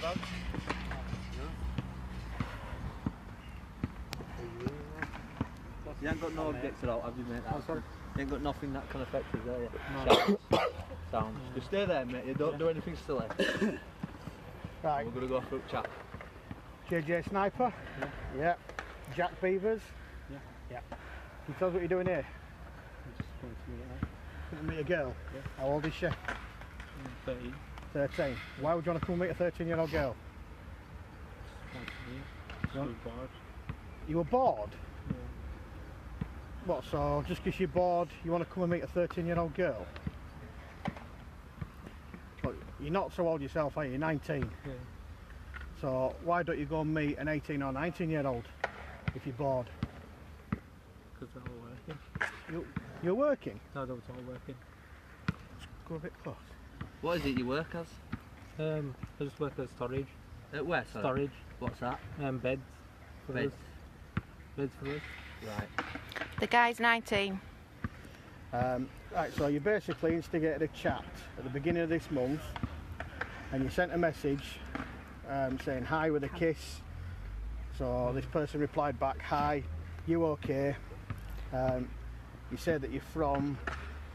dog. You ain't got no objects at all, have you, mate? Oh, sorry. You ain't got nothing that can affect us, there, No. Sounds. Just stay there, mate. You don't do anything silly. Right. We're going to go for a chat. JJ Sniper? Yeah. Yeah. Jack Beavers? Yeah. Yeah. Can you tell us what you're doing here? I'm just going to meet her. Going to meet a girl? Yeah. How old is she? 13. 13. Why would you want to come meet a 13-year-old girl? Want to meet. Yeah. So bored. You were bored? Yeah. What, so just because you're bored, you want to come and meet a 13-year-old girl? Look, you're not so old yourself, are you? You're 19. Yeah. So why don't you go and meet an 18 or 19-year-old if you're bored? Because they're all working. You're working? No, they're all working. Go a bit close. What is it you work as? I just work at storage. At where, sorry? Storage. What's that? Beds. For Beds. us. Beds for us. Right. The guy's 19. Right, so you basically instigated a chat at the beginning of this month and you sent a message saying hi with a kiss. So this person replied back, hi, you okay? You said that you're from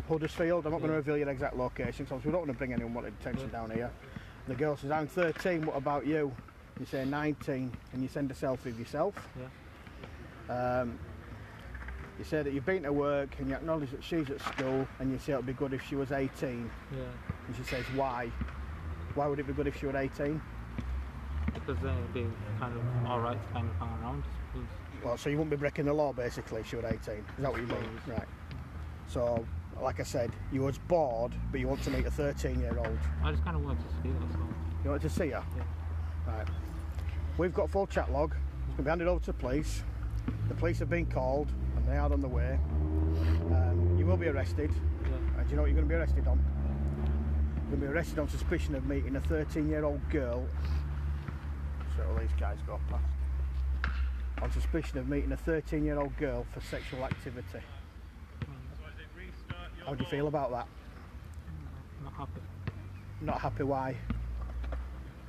Huddersfield. I'm not going to reveal your exact location because we don't want to bring anyone wanted attention down here. And the girl says, I'm 13, what about you? You say 19 and you send a selfie of yourself. Yeah. You say that you've been to work and you acknowledge that she's at school and you say it would be good if she was 18. Yeah. And she says, why? Why would it be good if she was 18? Because then it'd be kind of alright to kind of hang around. Because Well, so you wouldn't be breaking the law basically if she was 18. Is that what you mean? Right. So, like I said, you was bored, but you want to meet a 13-year-old. I just kind of wanted to see it, that's all. You want to see her? Yeah. Right. We've got full chat log. It's going to be handed over to the police. The police have been called and they are on the way. You will be arrested. Yeah. And do you know what you're going to be arrested on? You're going to be arrested on suspicion of meeting a 13-year-old girl. So all these guys go past. On suspicion of meeting a 13-year-old girl for sexual activity. How do you feel about that? Not happy. Not happy, why?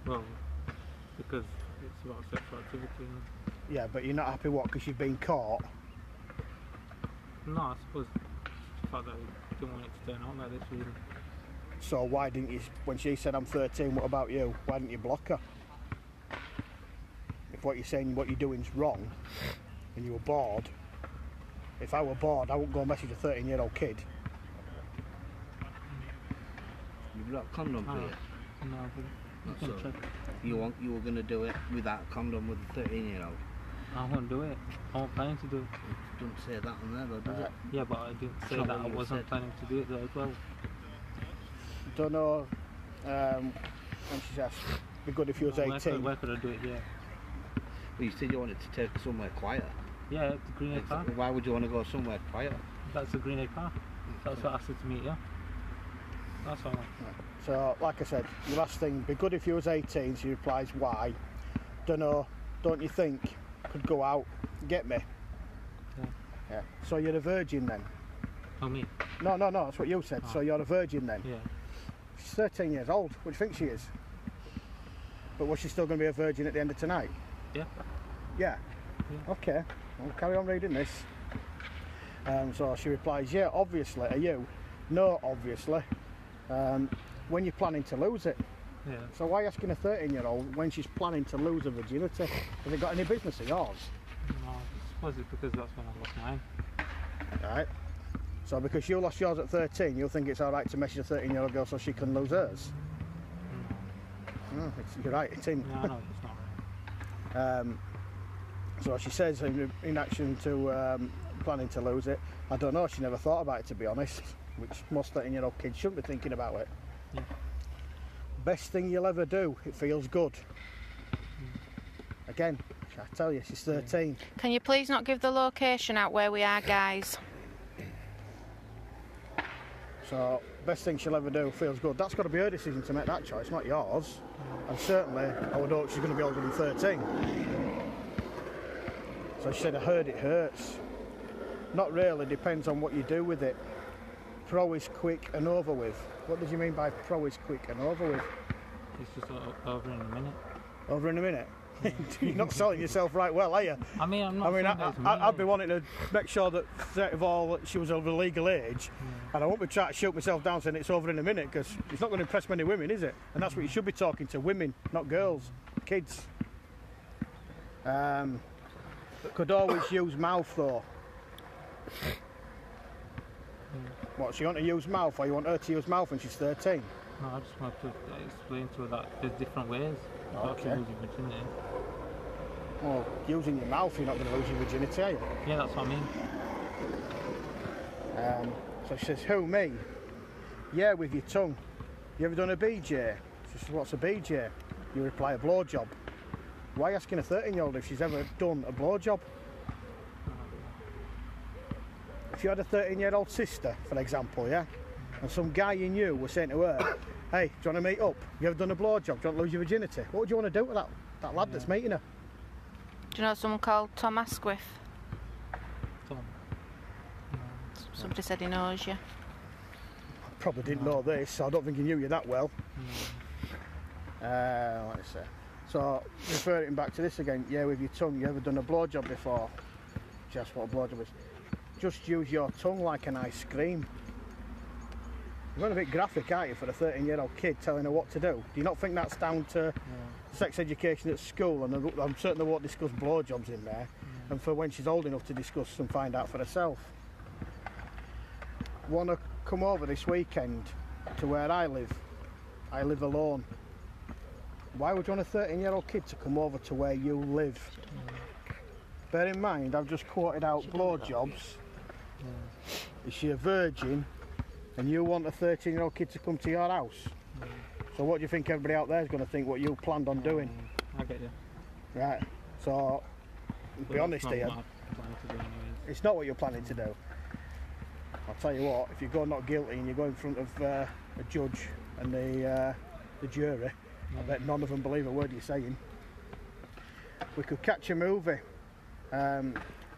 Well, because it's about sexual activity. Yeah, but you're not happy what, because you've been caught? No, I suppose the fact that I didn't want it to turn out like this really. So why didn't you, when she said I'm 13, what about you? Why didn't you block her? If what you're saying, what you're doing is wrong, and you were bored, if I were bored, I wouldn't go message a 13-year-old kid. You've got a condom for you? No, Not but so. You were going to do it without a condom with a 13-year-old? I won't do it. I wasn't planning to do it. It doesn't say that on there though, does it? Yeah, but I didn't say not that what I you wasn't said. planning to do it though as well. Don't know, when she's asked, it'd be good if you was 18. Where could I do it? Yeah. Well, you said you wanted to take her somewhere quiet. Yeah, the Green Egg Park. Why would you want to go somewhere quiet? That's the Green Egg Park. That's what I asked her to meet, yeah. That's all. Right. So, like I said, your last thing, be good if you was 18, she replies, why? Don't know, don't you think, could go out, get me? Yeah. Yeah. So you're a virgin then? Oh, me? No, that's what you said, Oh. so you're a virgin then? Yeah. She's 13 years old, what do you think she is? But was she still going to be a virgin at the end of tonight? Yeah. Yeah? Yeah. Okay, I'll carry on reading this. So she replies, yeah, obviously. Are you? No, obviously. When you're planning to lose it. Yeah. So why asking a 13-year-old when she's planning to lose her virginity? Has it got any business of yours? No, I suppose it's because that's when I lost mine. Right. So because you lost yours at 13, you'll think it's alright to message a 13-year-old girl so she can lose hers? You're right, it's in. No, it's not right. So she says in action to planning to lose it. I don't know, she never thought about it to be honest, which most 13-year-old kids shouldn't be thinking about it. Yeah. Best thing you'll ever do, it feels good. Again, I tell you, she's 13. Can you please not give the location out where we are, guys? So, best thing she'll ever do, feels good. That's got to be her decision to make that choice, not yours. And certainly, I would hope she's going to be older than 13. So she said, I heard it hurts. Not really, depends on what you do with it. Pro is quick and over with. What did you mean by pro is quick and over with? It's just over in a minute. Over in a minute. You're not selling yourself right well, are you? I mean, I'm not. I'd be wanting to make sure that, first of all, she was of a legal age, and I won't be trying to shoot myself down saying it's over in a minute, because it's not going to impress many women, is it? And that's what you should be talking to, women, not girls, kids. But could always use mouth though. What, so you want to use mouth, or you want her to use mouth when she's 13? No, I just want to explain to her that there's different ways. Okay. To lose your virginity. Well, using your mouth, you're not going to lose your virginity, are you? Yeah, that's what I mean. So she says, who, me? Yeah, with your tongue. You ever done a BJ? She says, what's a BJ? You reply, a blowjob. Why asking a 13-year-old if she's ever done a blowjob? If you had a 13-year-old sister, for example, yeah, and some guy you knew was saying to her, hey, do you want to meet up? You ever done a blowjob? Do you want to lose your virginity? What would you want to do with that lad that's meeting her? Do you know someone called Tom Asquith? Tom. Somebody said he knows you. Probably didn't know this, so I don't think he knew you that well. Let's see. So, referring back to this again, yeah, with your tongue, you ever done a blowjob before? Just what a blowjob is. Just use your tongue like an ice cream. You're going a bit graphic, aren't you, for a 13-year-old kid telling her what to do? Do you not think that's down to sex education at school? And I'm certain they won't discuss blowjobs in there. And for when she's old enough to discuss and find out for herself. Want to come over this weekend to where I live? I live alone. Why would you want a 13-year-old kid to come over to where you live? Bear in mind, I've just quoted out blowjobs. Is she a virgin? And you want a 13-year-old kid to come to your house? So what do you think everybody out there is going to think what you planned on doing? I get you. Right, so be honest here, it's not what you're planning to do. I'll tell you what, if you go not guilty and you go in front of a judge and the jury, I bet none of them believe a word you're saying. We could catch a movie.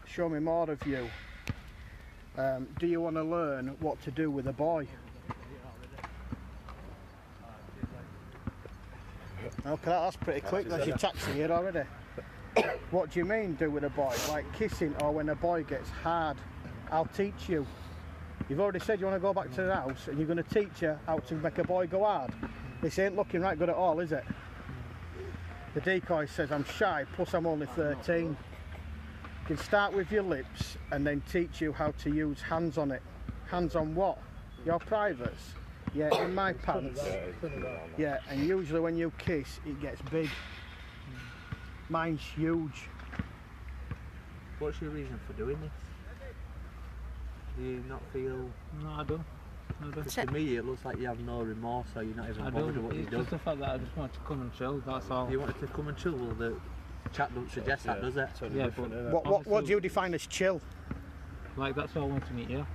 Show me more of you. Do you want to learn what to do with a boy? Okay, that's pretty quick. That's your taxi here already. What do you mean, do with a boy? Like kissing, or when a boy gets hard? I'll teach you. You've already said you want to go back to the house, and you're going to teach her how to make a boy go hard. This ain't looking right good at all, is it? The decoy says, I'm shy, plus I'm only 13. You can start with your lips and then teach you how to use hands on it. Hands on what? Your privates? Yeah, in my pants. Yeah, and usually when you kiss, it gets big. Mine's huge. What's your reason for doing this? Do you not feel... No, I don't. To me, it looks like you have no remorse, or you're not even bothered with what you've done. It's just the fact that I just want to come and chill, that's all. You wanted to come and chill? Well, the chat don't suggest that, does it? Yeah, but what do you define as chill? Like, that's why I want to meet you.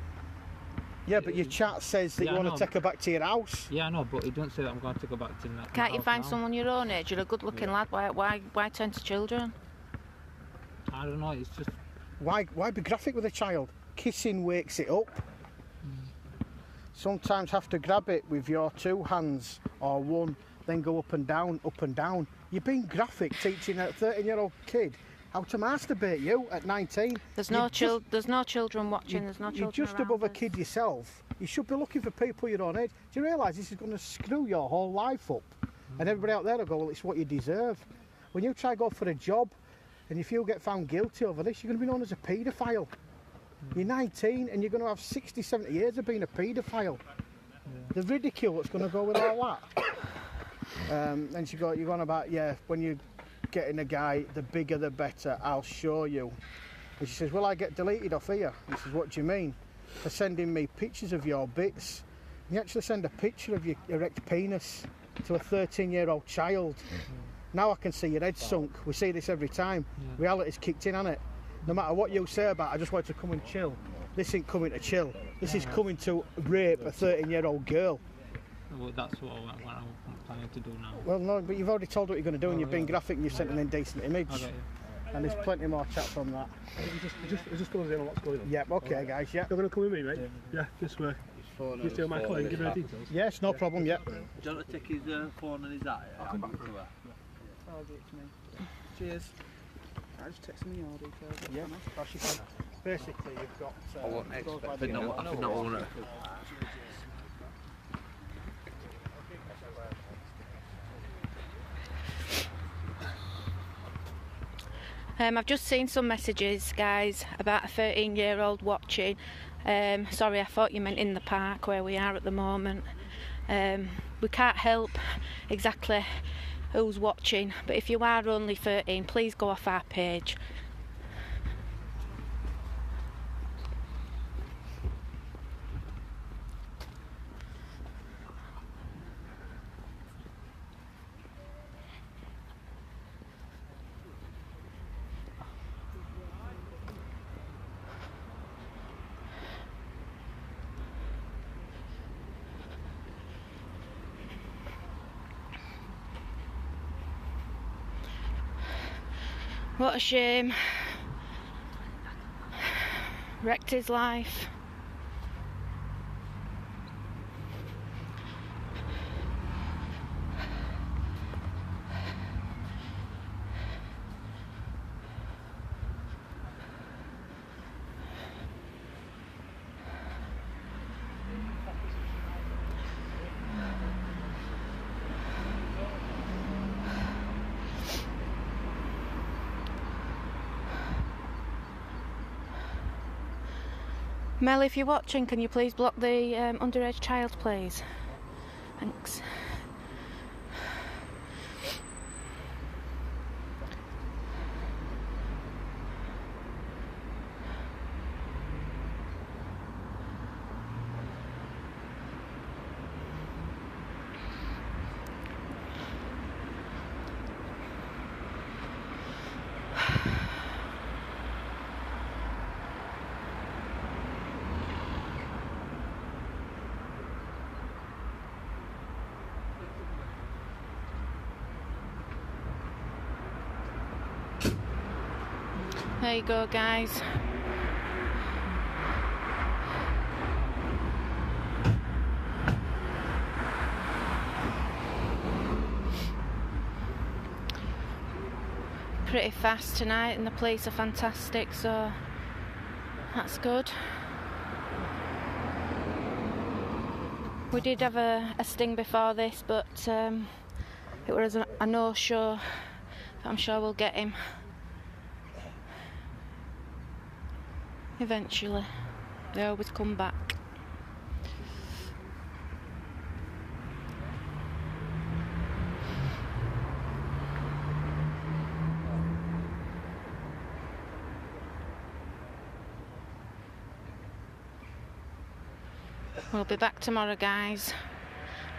Yeah, but your chat says that you want to take her back to your house. Yeah, I know, but it doesn't say that I'm going to take her back to the house. Can't you find someone your own age? You're a good-looking lad. Why turn to children? I don't know. It's just why be graphic with a child? Kissing wakes it up. Sometimes have to grab it with your two hands or one, then go up and down, up and down. You're being graphic, teaching a 13-year-old kid how to masturbate. You at 19. There's no children watching. There's no children You're just above a kid yourself. You should be looking for people your own age. Do you realise this is going to screw your whole life up? And everybody out there will go, well, it's what you deserve. When you try to go for a job, and if you get found guilty over this, you're going to be known as a paedophile. You're 19 and you're going to have 60, 70 years of being a paedophile. The ridicule that's going to go with all that. Then you're going about, yeah, when you're getting a guy, the bigger the better, I'll show you. And she says, well, I get deleted off here. He says, what do you mean? For sending me pictures of your bits. You actually send a picture of your erect penis to a 13-year-old child. Now I can see your head sunk. We see this every time. Reality's kicked in, hasn't it? No matter what you say about it, I just want to come and chill. This ain't coming to chill. This is coming to rape a 13-year-old girl. Well, that's what I'm planning to do now. Well, no, but you've already told what you're going to do, and you've been graphic and you've sent an indecent image. Okay. And there's plenty more chat from that. Just fills in on what's going on. Yep, okay, guys, yeah. You're going to come with me, mate? Yeah, this way. You steal my call and give her the details? Yes, no problem, yep. Do you want to take his phone and his eye? I'll come back to her. I'll give it to me. Cheers. I just text me your details. Yeah, of course you can. Basically, you've got. I won't it goes by expect the it. I think not one. I've just seen some messages, guys, about a 13-year-old watching. Sorry, I thought you meant in the park where we are at the moment. We can't help exactly who's watching, but if you are only 13, please go off our page. What a shame. Wrecked his life. Mel, if you're watching, can you please block the underage child, please? Thanks. There you go, guys. Pretty fast tonight and the police are fantastic, so that's good. We did have a sting before this, but it was a no-show. I'm sure we'll get him eventually. They always come back. We'll be back tomorrow, guys,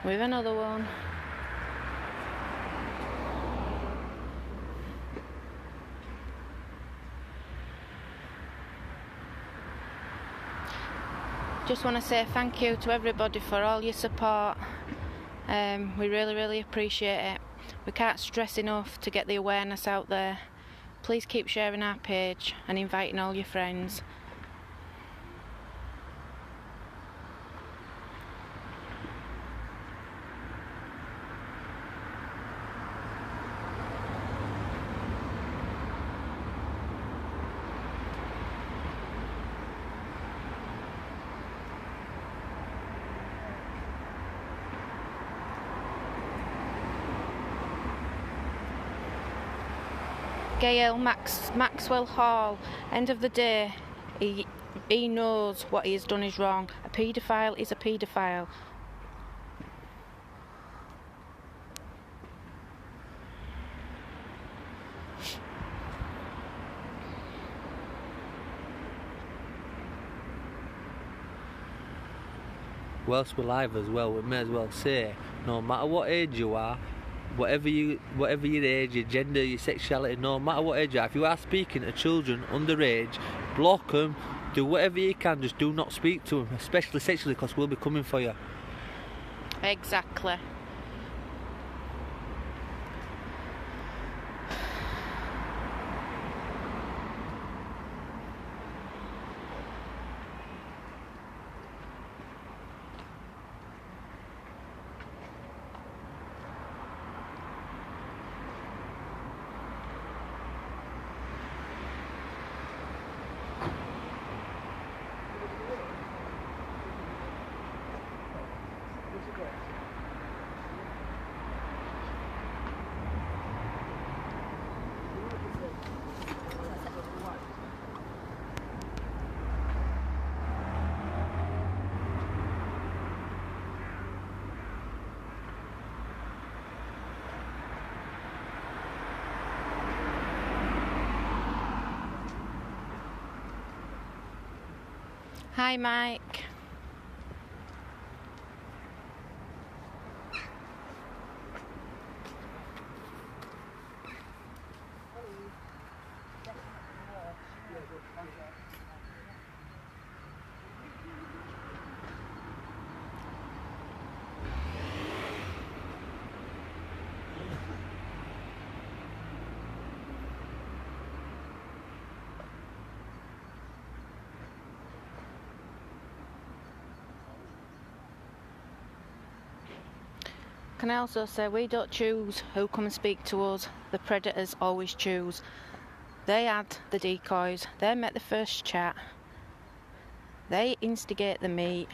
with another one. Just want to say thank you to everybody for all your support. We really appreciate it. We can't stress enough to get the awareness out there. Please keep sharing our page and inviting all your friends. Gail Maxwell Hall, end of the day, he knows what he has done is wrong. A paedophile is a paedophile. Whilst we're live as well, we may as well say, no matter what age you are, whatever your age, your gender, your sexuality, no matter what age you are, if you are speaking to children underage, block them, do whatever you can, just do not speak to them, especially sexually, because we'll be coming for you. Exactly. Hi, Mike. Can I also say we don't choose who come and speak to us, the predators always choose. They add the decoys, they make the first chat, they instigate the meet,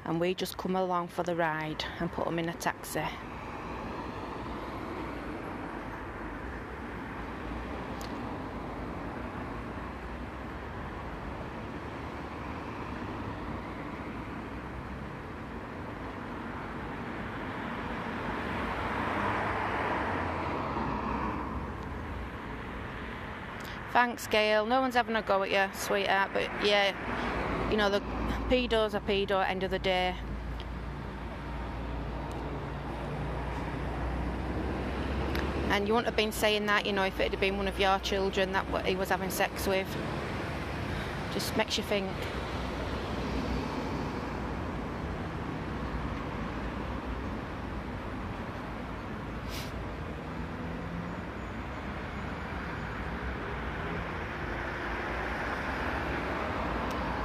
and we just come along for the ride and put them in a taxi. Thanks, Gail. No one's having a go at you, sweetheart, but yeah, you know, the pedos are pedo at the end of the day. And you wouldn't have been saying that, you know, if it had been one of your children that what he was having sex with. Just makes you think.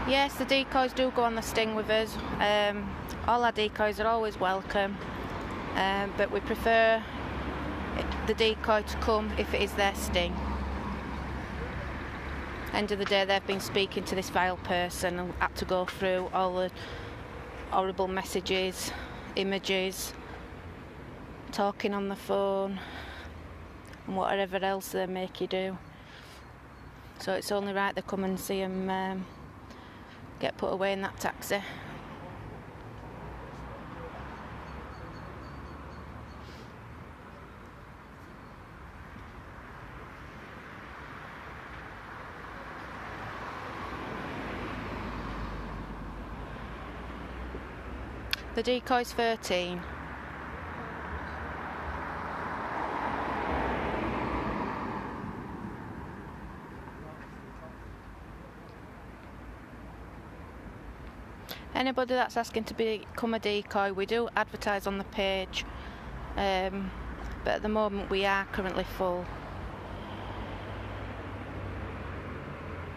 Yes, the decoys do go on the sting with us. All our decoys are always welcome, but we prefer the decoy to come if it is their sting. End of the day, they've been speaking to this vile person and had to go through all the horrible messages, images, talking on the phone, and whatever else they make you do. So it's only right they come and see them get put away in that taxi. The decoy's 13. Anybody that's asking to become a decoy, we do advertise on the page, but at the moment we are currently full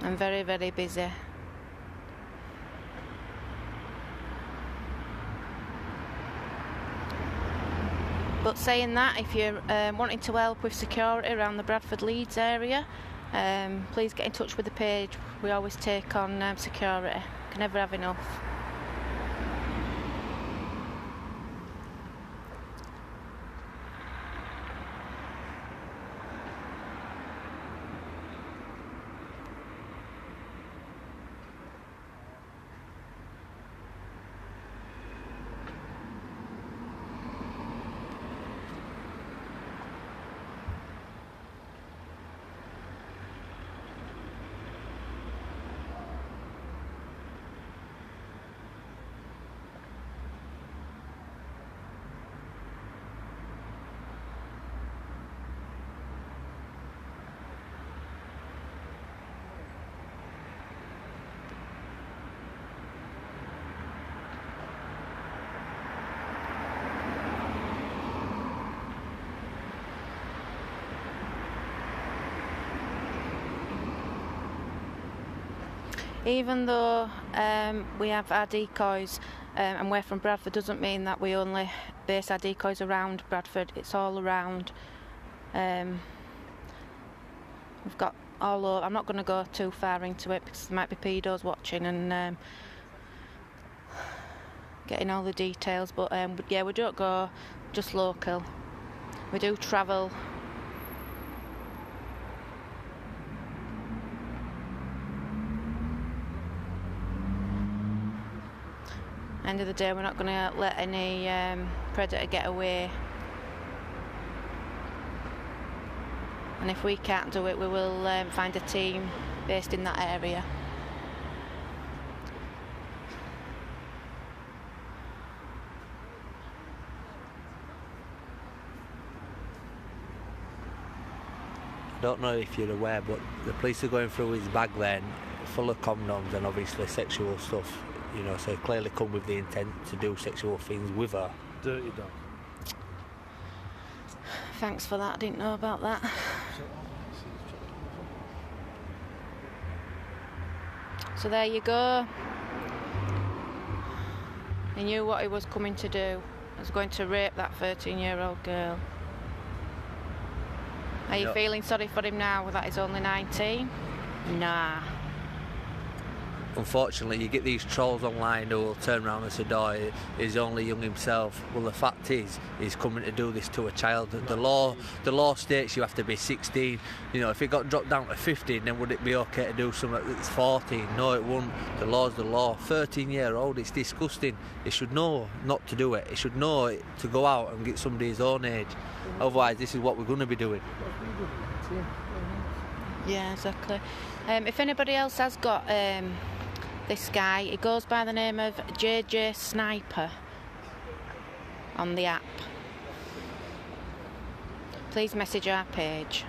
and very, very busy. But saying that, if you're wanting to help with security around the Bradford Leeds area, please get in touch with the page. We always take on security. Can never have enough. Even though we have our decoys and we're from Bradford, doesn't mean that we only base our decoys around Bradford. It's all around. We've got all over. I'm not going to go too far into it because there might be pedos watching and getting all the details. But yeah, we don't go just local. We do travel. End of the day, we're not going to let any predator get away, and if we can't do it, we will find a team based in that area. don't know if you're aware, but the police are going through his bag then, full of condoms and obviously sexual stuff, you know, so clearly come with the intent to do sexual things with her. Dirty dog. Thanks for that, I didn't know about that. So there you go. He knew what he was coming to do. He was going to rape that 13-year-old girl. Are you feeling sorry for him now that he's only 19? Nah. Unfortunately, you get these trolls online who will turn around and say, "Oh, he's only young himself." Well, the fact is, he's coming to do this to a child. The law states you have to be 16. You know, if it got dropped down to 15, then would it be okay to do something that's 14? No, it wouldn't. The law's the law. 13-year-old, it's disgusting. He should know not to do it. He should know to go out and get somebody his own age. Otherwise, this is what we're going to be doing. Yeah, exactly. If anybody else has got this guy, he goes by the name of JJ Sniper on the app. Please message our page.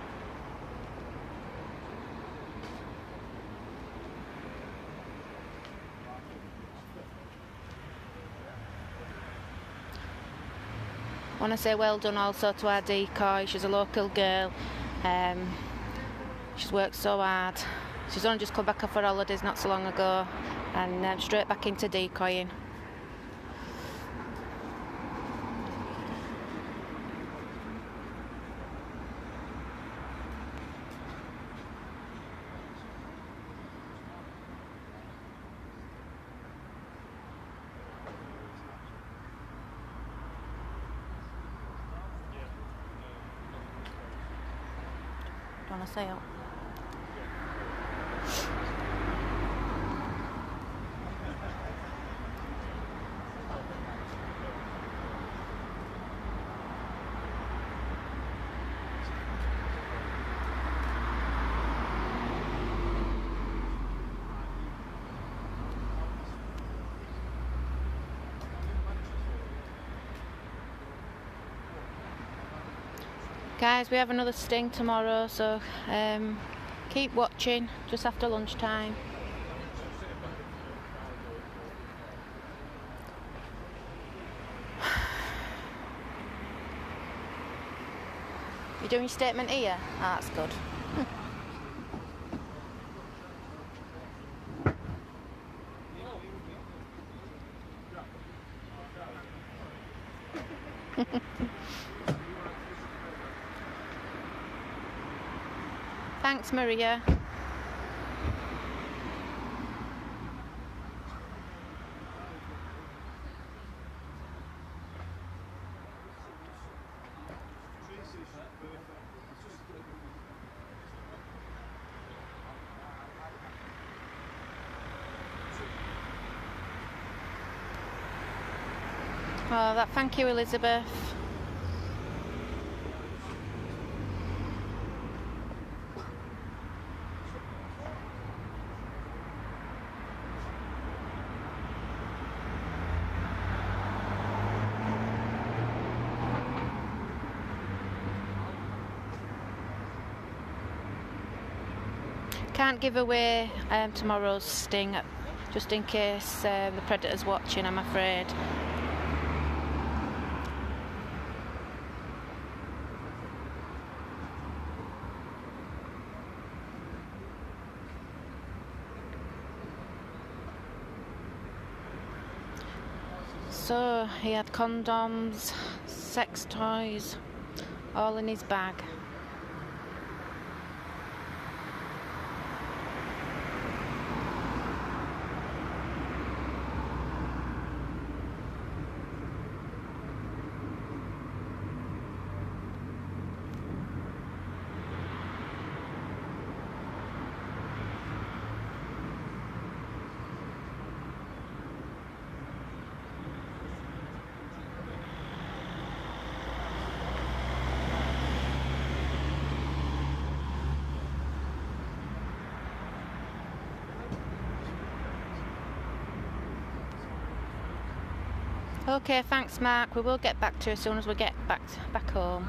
I want to say well done also to our decoy. She's a local girl. She's worked so hard. She's only just come back off her holidays not so long ago, and straight back into decoying. Do you want to say it? Guys, we have another sting tomorrow, so keep watching just after lunchtime. You doing your statement here? Ah, that's good. Thanks, Maria. Oh, thank you, Elizabeth. Can't give away tomorrow's sting, just in case the predator's watching, I'm afraid. So he had condoms, sex toys, all in his bag. Okay, thanks Mark. We will get back to you as soon as we get back home.